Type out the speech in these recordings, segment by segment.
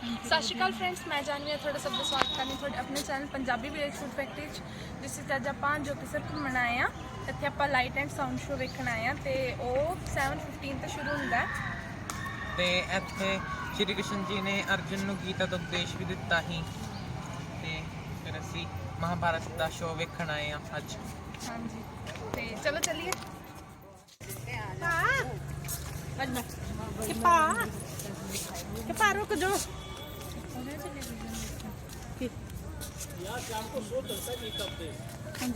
ਸਤਿ ਸ਼੍ਰੀ ਅਕਾਲ ਫਰੈਂਡਸ, ਮੈਂ ਜਾਨਵੀ ਹਾਂ ਤੁਹਾਡਾ ਸਭ ਦਾ ਸਵਾਗਤ ਕਰਨੀ ਤੁਹਾਡੇ ਆਪਣੇ channel Punjabi village food factory 'ਚ, ਜਿਸ ਵਿੱਚ ਅੱਜ ਆਪਾਂ ਜੋਤੀਸਰ ਘੁੰਮਣ ਆਏ ਹਾਂ। ਇੱਥੇ ਆਪਾਂ ਲਾਈਟ ਐਂਡ ਸਾਊਂਡ ਸ਼ੋਅ ਵੇਖਣ ਆਏ ਹਾਂ ਤੇ ਉਹ 7:15 ਤੋਂ ਸ਼ੁਰੂ ਹੁੰਦਾ ਤੇ ਇੱਥੇ ਸ਼੍ਰੀ ਕ੍ਰਿਸ਼ਨ ਜੀ ਨੇ ਅਰਜੁਨ ਨੂੰ ਗੀਤਾ ਦਾ ਉਪਦੇਸ਼ ਵੀ ਦਿੱਤਾ ਸੀ ਤੇ ਫਿਰ ਅਸੀਂ ਮਹਾਭਾਰਤ ਦਾ ਸ਼ੋਅ ਵੇਖਣ ਆਏ ਹਾਂ ਅੱਜ। ਹਾਂਜੀ, ਤੇ ਚਲੋ ਚੱਲੀਏ। रुक जाओ।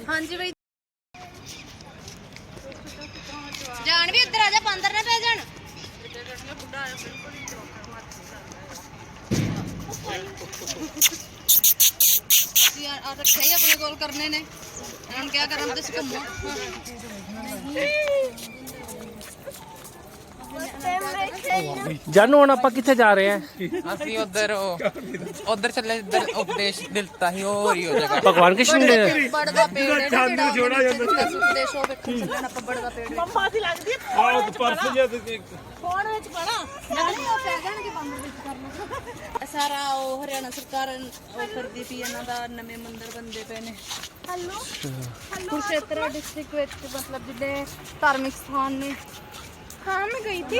हाँ जी भाई, जान भी इधर आजा, बंदर ना पे जान। यार आ रखा ही अपने कॉल करने ने, हम क्या करें तो घूमो। ਜਾਨੂ ਹੁਣ ਆਪਾਂ ਕਿੱਥੇ ਜਾ ਰਹੇ ਹਾਂ? ਅਸੀਂ ਉਧਰ ਚੱਲੇ, ਇੱਧਰ ਉਪਦੇਸ਼ ਦਿੱਤਾ ਸੀ ਉਹ ਹੀ ਹੋ ਜਾਏਗਾ। ਭਗਵਾਨ ਕ੍ਰਿਸ਼ਨ ਨੇ बड़गा पेड़ है ना, जेड़ा जोड़ा ਜਾਂਦਾ उपदेश हो ਵੇਖਣ ਚੱਲਣ ਆਪਾਂ। बड़गा पेड़ ਮੰਮਾ ਦੀ ਲੱਗਦੀ ਹੈ। ਆਹ ਪਰਸ ਜੇ ਫੋਨ ਵਿੱਚ ਪੜਾ ਨਾਲੇ ਉਹ ਪੈ ਜਾਣਗੇ ਬੰਦ ਵਿੱਚ ਕਰਨਾ ਸਾਰਾ। ਉਹ ਹਰਿਆਣਾ ਸਰਕਾਰ ਉਹ ਕਰਦੀ ਪਈ, ਇਹਨਾਂ ਦਾ ਨਵੇਂ ਮੰਦਿਰ ਬੰਦੇ ਪਏ ਨੇ। ਹੈਲੋ ਕੁਰਸ਼ੇਤਰ ਡਿਸਟ੍ਰਿਕਟ ਵਿੱਚ ਮਤਲਬ ਜਿਹੜੇ ਧਾਰਮਿਕ ਸਥਾਨ ਨੇ। हाँ मैं गई थी।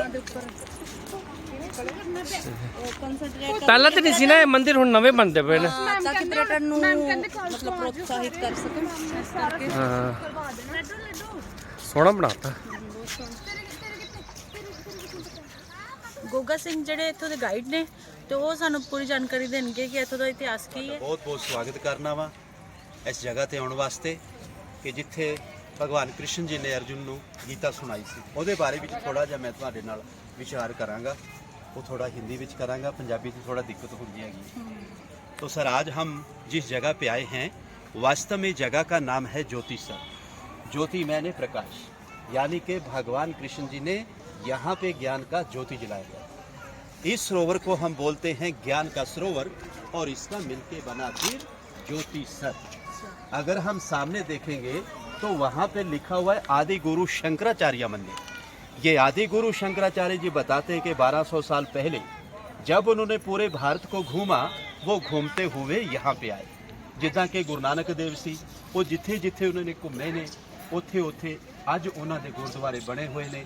ਪਹਿਲਾਂ ਤੇ ਨਹੀਂ ਸੀ ਨਾ ਇਹ ਮੰਦਿਰ, ਹੁਣ ਨਵੇਂ ਬਣਦੇ ਪਏ ਨੇ। ਤਾਂ ਕਿ ਪਰਯਟਨ ਨੂੰ ਮਤਲਬ ਪ੍ਰੋਤਸਾਹਿਤ ਕਰ ਸਕਣ। ਹਾਂ, ਸੋਹਣਾ ਬਣਾਤਾ। ਗੋਗਾ ਸਿੰਘ ਜਿਹੜੇ ਇੱਥੋਂ ਦੇ ਗਾਈਡ ਨੇ ਤੇ ਉਹ ਸਾਨੂੰ ਪੂਰੀ ਜਾਣਕਾਰੀ ਦੇਣਗੇ ਕਿ ਇੱਥੋਂ ਦਾ ਇਤਿਹਾਸ ਕੀ ਹੈ। ਬਹੁਤ ਬਹੁਤ ਸਵਾਗਤ ਕਰਨਾ ਵਾ ਇਸ ਜਗ੍ਹਾ ਤੇ ਆਉਣ ਵਾਸਤੇ ਕਿ ਜਿੱਥੇ ਭਗਵਾਨ ਕ੍ਰਿਸ਼ਨ ਜੀ ਨੇ ਅਰਜੁਨ ਨੂੰ ਗੀਤਾ ਸੁਣਾਈ ਸੀ। ਉਹਦੇ ਬਾਰੇ ਵਿੱਚ ਥੋੜਾ ਜਿਹਾ ਮੈਂ ਤੁਹਾਡੇ ਨਾਲ ਵਿਚਾਰ ਕਰਾਂਗਾ। वो थोड़ा हिंदी विच करांगा, पंजाबी से थोड़ा दिक्कत होगी है। तो सर आज हम जिस जगह पे आए हैं वास्तव में जगह का नाम है ज्योतिसर। ज्योति मैंने प्रकाश, यानी कि भगवान कृष्ण जी ने यहाँ पे ज्ञान का ज्योति जलाया गया। इस सरोवर को हम बोलते हैं ज्ञान का सरोवर और इसका मिलके बना फिर ज्योतिसर। अगर हम सामने देखेंगे तो वहाँ पे लिखा हुआ है आदि गुरु शंकराचार्य मंदिर। ये आदि गुरु शंकराचार्य जी बताते हैं कि 1200 साल पहले जब उन्होंने पूरे भारत को घूमा, वो घूमते हुए यहाँ पे आए। जिदा कि गुरु नानक देव सी, वो जिथे जिथे उन्होंने घूमे ने उथे उथे अज उन्होंने गुरुद्वारे बने हुए ने।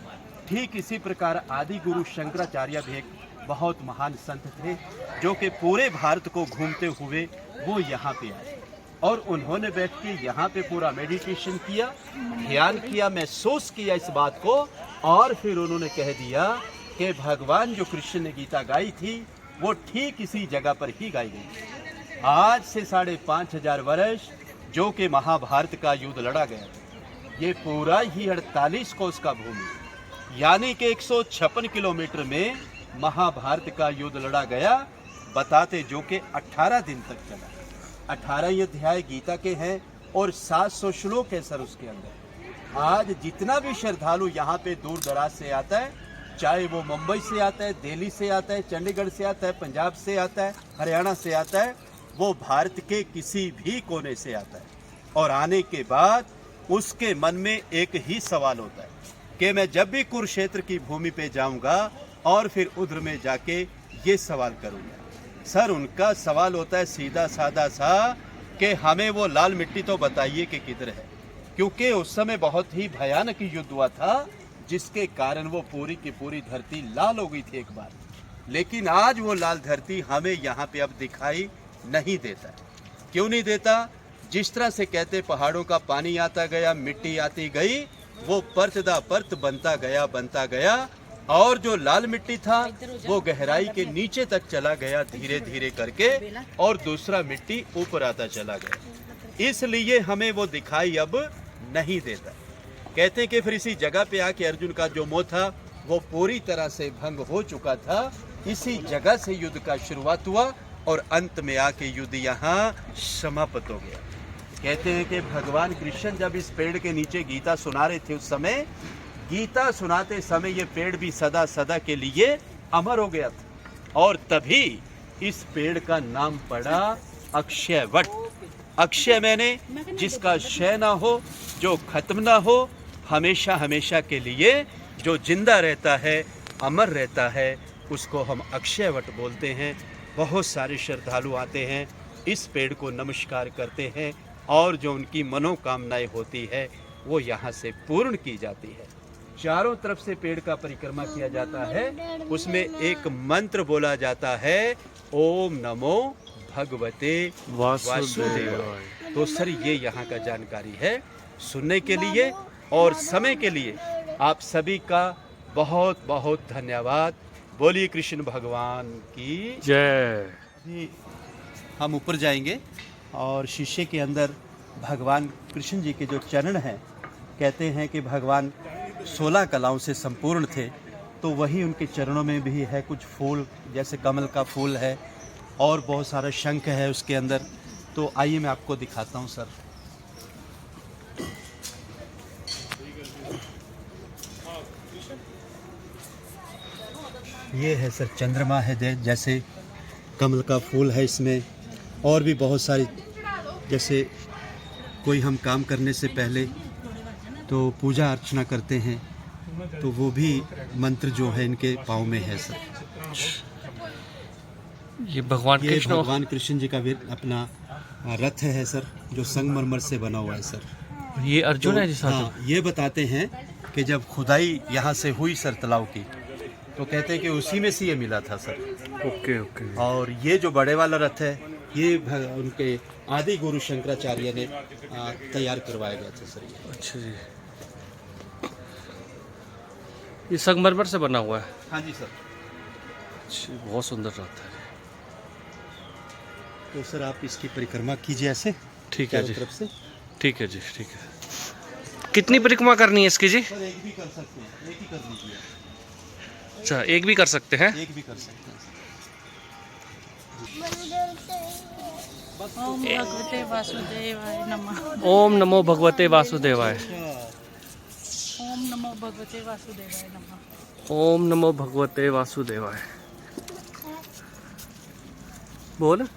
ठीक इसी प्रकार आदि गुरु शंकराचार्य भी एक बहुत महान संत थे जो कि पूरे भारत को घूमते हुए वो यहाँ पे आए और उन्होंने बैठ के यहाँ पे पूरा मेडिटेशन किया, ध्यान किया, महसूस किया इस बात को, और फिर उन्होंने कह दिया कि भगवान जो कृष्ण ने गीता गाई थी वो ठीक इसी जगह पर ही गाई गई। आज से 5,500 वर्ष जो कि महाभारत का युद्ध लड़ा गया, ये पूरा ही 48 कोस का भूमि, यानी कि 156 किलोमीटर में महाभारत का युद्ध लड़ा गया। बताते जो कि 18 दिन तक चला। 18 अध्याय गीता के हैं और 700 श्लोक है सर उसके अंदर। आज जितना भी श्रद्धालु यहाँ पे दूर दराज से आता है, चाहे वो मुंबई से आता है, दिल्ली से आता है, चंडीगढ़ से आता है, पंजाब से आता है, हरियाणा से आता है, वो भारत के किसी भी कोने से आता है। और आने के बाद उसके मन में एक ही सवाल होता है कि मैं जब भी कुरुक्षेत्र की भूमि पे जाऊंगा और फिर उधर में जाके ये सवाल करूंगा। सर उनका सवाल होता है सीधा साधा सा कि हमें वो लाल मिट्टी तो बताइए कि किधर है, क्योंकि उस समय बहुत ही भयानक युद्ध हुआ था जिसके कारण वो पूरी की पूरी धरती लाल हो गई थी एक बार। लेकिन आज वो लाल धरती हमें यहाँ पे अब दिखाई नहीं देता। क्यों नहीं देता? जिस तरह से कहते पहाड़ों का पानी आता गया, मिट्टी आती गई, वो परतदा परत बनता गया और जो लाल मिट्टी था वो गहराई के नीचे तक चला गया धीरे धीरे करके, और दूसरा मिट्टी ऊपर आता चला गया। इसलिए हमें वो दिखाई अब नहीं देता। कहते हैं कि फिर इसी जगह पे आके अर्जुन का जो मोह था वो पूरी तरह से भंग हो चुका था। इसी जगह से युद्ध का शुरुआत हुआ और अंत में आके युद्ध यहाँ समाप्त हो गया। कहते हैं कि भगवान कृष्ण जब इस पेड़ के नीचे गीता सुना रहे थे, उस समय गीता सुनाते समय ये पेड़ भी सदा सदा के लिए अमर हो गया था। और तभी इस पेड़ का नाम पड़ा अक्षय वट। अक्षय मैंने जिसका क्षय ना हो, जो खत्म ना हो, हमेशा हमेशा के लिए जो जिंदा रहता है, अमर रहता है, उसको हम अक्षय वट बोलते हैं। बहुत सारे श्रद्धालु आते हैं, इस पेड़ को नमस्कार करते हैं और जो उनकी मनोकामनाएं होती है वो यहाँ से पूर्ण की जाती है। चारों तरफ से पेड़ का परिक्रमा किया जाता है, उसमें एक मंत्र बोला जाता है, ओम नमो भगवते वासुदेवाय। तो सर ये यहाँ का जानकारी है। सुनने के लिए और समय के लिए आप सभी का बहुत बहुत धन्यवाद। बोलिए कृष्ण भगवान की जय। अभी हम ऊपर जाएंगे और शीशे के अंदर भगवान कृष्ण जी के जो चरण हैं, कहते हैं कि भगवान 16 कलाओं से संपूर्ण थे, तो वही उनके चरणों में भी है कुछ फूल, जैसे कमल का फूल है और बहुत सारा शंख है उसके अंदर। तो आइए मैं आपको दिखाता हूँ सर। ये है सर चंद्रमा है, जैसे कमल का फूल है इसमें, और भी बहुत सारी, जैसे कोई हम काम करने से पहले तो पूजा अर्चना करते हैं, तो वो भी मंत्र जो है इनके पाँव में है सर। ये भगवान ये कृष्ण भगवान कृष्ण जी का भी अपना रथ है सर, जो संगमरमर से बना हुआ है सर। ये अर्जुन है जी साथ में? हाँ, ये बताते हैं कि जब खुदाई यहाँ से हुई सर तालाब की, तो कहते हैं कि उसी में से ये मिला था सर। Okay okay. और ये जो बड़े वाला रथ है, ये उनके आदि गुरु शंकराचार्य ने तैयार करवाया गया था सर ये। अच्छा जी, ये संगमरमर से बना हुआ है? हाँ जी सर। अच्छा, बहुत सुंदर रहता है। तो सर आप इसकी परिक्रमा कीजिए ऐसे, ठीक है जी, तरफ से। ठीक है जी, ठीक है। कितनी परिक्रमा करनी है इसकी जी? सर एक भी कर सकते हैं, एक ही कर लीजिए। अच्छा, एक भी कर सकते हैं? एक भी कर सकते हैं। ओम भगवते वासुदेवाय नमः। ओम नमो भगवते वासुदेवाय। ओम नमो भगवते वासुदेवाय नमः। ओम नमो भगवते वासुदेवाय। बोल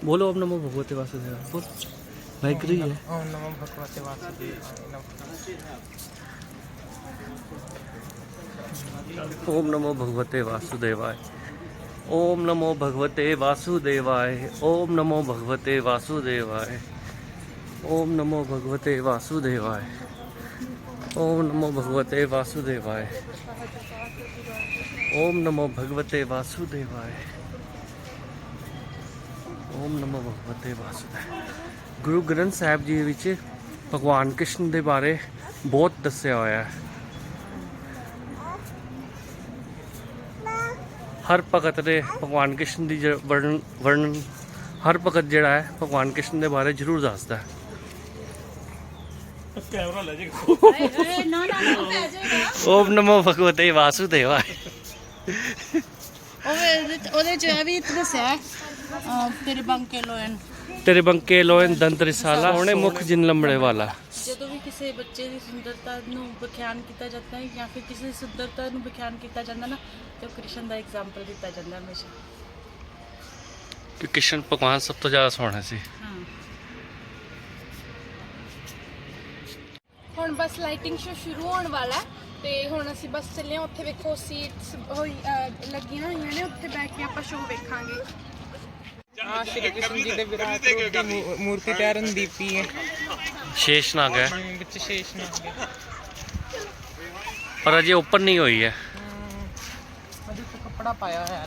बोलो, ओम नमो भगवते वासुदेवाय बोल। माइक रही है। ओम नमो भगवते वासुदेवाय नमः। ओम नमो भगवते वासुदेवाय। ओम नमो भगवते वासुदेवाय। ओम नमो भगवते वासुदेवाय। ओम नमो भगवते वासुदेवाय। ओम नमो भगवते वासुदेवाय। ओम नमो भगवते वासुदेवाय। ओम नमो भगवते वासुदेवाय। गुरु ग्रंथ ਸਾਹਿਬ ਜੀ ਵਿੱਚ ਭਗਵਾਨ ਕ੍ਰਿਸ਼ਨ ਦੇ ਬਾਰੇ ਬਹੁਤ ਦੱਸਿਆ ਹੋਇਆ ਹੈ। ਹਰ ਭਗਤ ਦੇ ਭਗਵਾਨ ਕ੍ਰਿਸ਼ਨ ਦੀ ਵਰਣਨ ਹਰ ਭਗਤ ਜਿਹੜਾ ਹੈ ਭਗਵਾਨ ਕ੍ਰਿਸ਼ਨ ਦੇ ਬਾਰੇ ਜ਼ਰੂਰ ਦੱਸਦਾ ਹੈ। ओम नमो भगवते वासुदेवाय। ਉਹਦੇ ਚ ਇਹ ਵੀ ਦੱਸਿਆ ਤੇਰੇ ਬੰਕੇ ਲੋਇਨ तेरे बंके लोयन दंत रिसाला सोने मुख जिन लंबड़े वाला। ਜਦੋਂ ਵੀ ਕਿਸੇ ਬੱਚੇ ਦੀ ਸੁੰਦਰਤਾ ਨੂੰ ਵਿਖਿਆਨ ਕੀਤਾ ਜਾਂਦਾ ਹੈ ਜਾਂ ਫਿਰ ਕਿਸੇ ਦੀ ਸੁੰਦਰਤਾ ਨੂੰ ਵਿਖਿਆਨ ਕੀਤਾ ਜਾਂਦਾ ਨਾ, ਤੇ ਕ੍ਰਿਸ਼ਨ ਦਾ ਐਗਜ਼ਾਮਪਲ ਦਿੱਤਾ ਜਾਂਦਾ ਹਮੇਸ਼ਾ। कि कृष्ण भगवान सब तो ज़्यादा सोहना सी। ਹਾਂ ਹੁਣ ਬਸ ਲਾਈਟਿੰਗ ਸ਼ੋ ਸ਼ੁਰੂ ਹੋਣ ਵਾਲਾ ਹੈ ਤੇ ਹੁਣ ਅਸੀਂ ਬਸ ਚੱਲੇ ਹਾਂ। ਉੱਥੇ ਵੇਖੋ ਸੀਟਸ ਲੱਗੀਆਂ ਹੋਈਆਂ ਨੇ, ਉੱਥੇ ਬੈਠ ਕੇ ਆਪਾਂ ਸ਼ੋ ਵੇਖਾਂਗੇ। ਸ਼੍ਰੀ ਕ੍ਰਿਸ਼ਨ ਜੀ ਦੇ ਵਿਰਾਟ ਰੂਪ ਦੀ ਮੂਰਤੀ ਤਿਆਰ ਹੁੰਦੀ ਪਈ ਹੈ। शेषनाग है ਵਿੱਚ ਸ਼ੇਸ਼ਨਾਗ ਹੈ। पर अजय ओपन नहीं हुई है। ਅਜੇ ਤਾਂ ਕੱਪੜਾ ਪਾਇਆ ਹੋਇਆ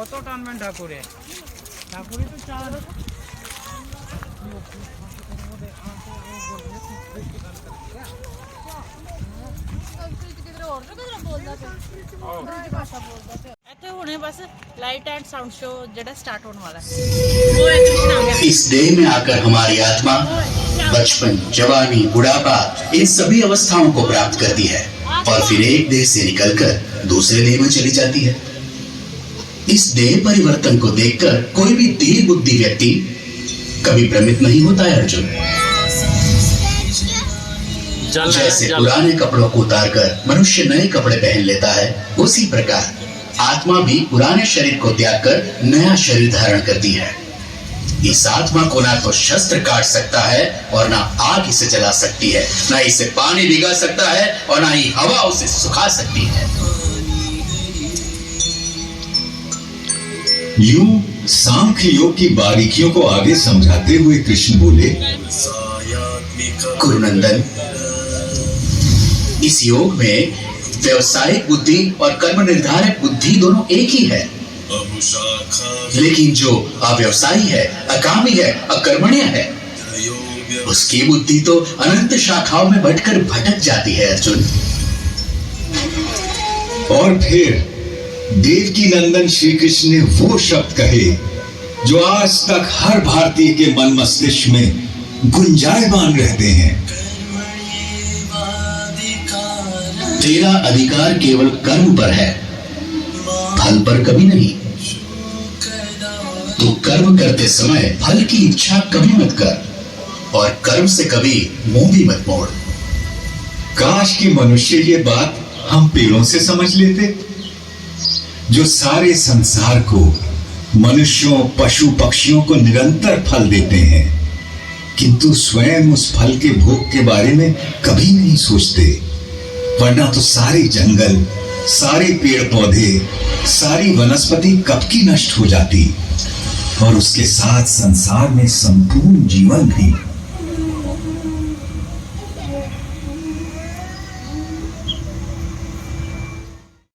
ऑटोटॉनमेंट ठाकुर है। ठाकुर तो चार ਇੱਥੇ ਹੁਣੇ ਬਸ ਲਾਈਟ ਐਂਡ ਸਾਊਂਡ ਸ਼ੋ ਜਿਹੜਾ ਸਟਾਰਟ ਹੋਣ ਵਾਲਾ ਹੈ। ਉਹ ਹੈ ਕ੍ਰਿਸ਼ਨ ਆ ਗਿਆ। इस देह में आकर हमारी आत्मा बचपन, जवानी, बुढ़ापा इन सभी अवस्थाओं को प्राप्त करती है और फिर एक देह से निकलकर दूसरे देह में चली जाती है। इस देह परिवर्तन को देखकर कोई भी धीर बुद्धि व्यक्ति कभी भ्रमित नहीं होता है अर्जुन। जैसे पुराने कपड़ों को उतारकर मनुष्य नए कपड़े पहन लेता है, उसी प्रकार आत्मा भी पुराने शरीर को त्याग कर नया शरीर धारण करती है। इस आत्मा को ना तो शस्त्र काट सकता है और ना आग इसे जला सकती है, ना इसे पानी भिगा सकता है और ना ही हवा उसे सुखा सकती है। यूं सांख्य योग की बारीकियों को आगे समझाते हुए कृष्ण बोले, गुरुनंदन, इस योग में व्यवसायिक बुद्धि और कर्म निर्धारक बुद्धि दोनों एक ही है, लेकिन जो अव्यवसायी है, अकामी है, अकर्मण्य है, उसकी बुद्धि तो अनंत शाखाओं में बंटकर भटक जाती है अर्जुन। और फिर देवकी नंदन श्री कृष्ण ने वो शब्द कहे जो आज तक हर भारतीय के मन मस्तिष्क में गुंजायमान रहते हैं। तेरा अधिकार केवल कर्म पर है, फल पर कभी नहीं। तू कर्म करते समय फल की इच्छा कभी मत कर और कर्म से कभी मुंह भी मत मोड़। काश कि मनुष्य ये बात हम पेड़ों से समझ लेते, जो सारे संसार को, मनुष्यों, पशु पक्षियों को निरंतर फल देते हैं, किंतु स्वयं उस फल के भोग के बारे में कभी नहीं सोचते। वरना तो सारे जंगल, सारे पेड़ पौधे, सारी वनस्पति कब की नष्ट हो जाती और उसके साथ संसार में संपूर्ण जीवन भी।